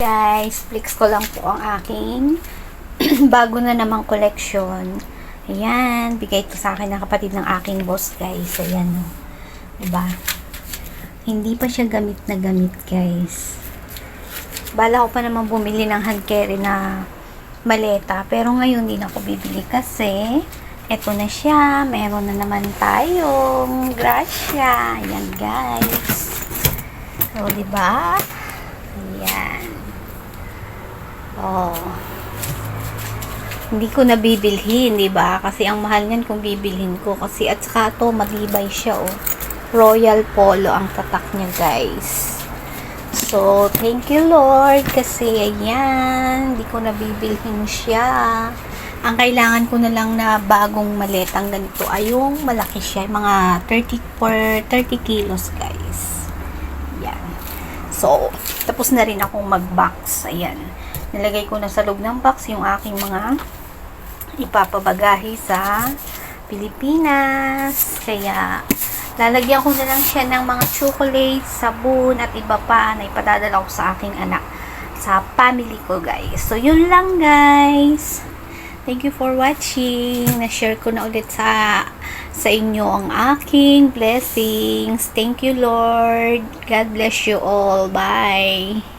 guys, flex ko lang po ang aking bago na namang collection. Ayan, bigay ito sa akin ng kapatid ng aking boss guys. Ayan o. Diba? Hindi pa siya gamit na gamit guys. Bala ko pa naman bumili ng hand carry na maleta. Pero ngayon hindi na ako bibili kasi eto na siya. Meron na naman tayong grasya. Ayan guys. So, diba? Ayan. Oh. Hindi ko na bibilhin, diba? Kasi ang mahal niyan kung bibilhin ko. Kasi at saka to, matibay siya, oh. Royal Polo ang tatak niya, guys. So, thank you, Lord. Kasi, ayan, hindi ko na bibilhin siya. Ang kailangan ko na lang na bagong maletang ganito ay yung malaki siya. Mga 30 kilos, guys. Ayan. So, tapos na rin akong mag-box. Ayan. Nilagay ko na sa loob ng box yung aking mga ipapabagahe sa Pilipinas. Kaya, lalagyan ko na lang siya ng mga chocolate, sabon, at iba pa na ipadadala ko sa aking anak. Sa family ko, guys. So, yun lang, guys. Thank you for watching. Na-share ko na ulit sa inyo ang aking blessings. Thank you, Lord. God bless you all. Bye.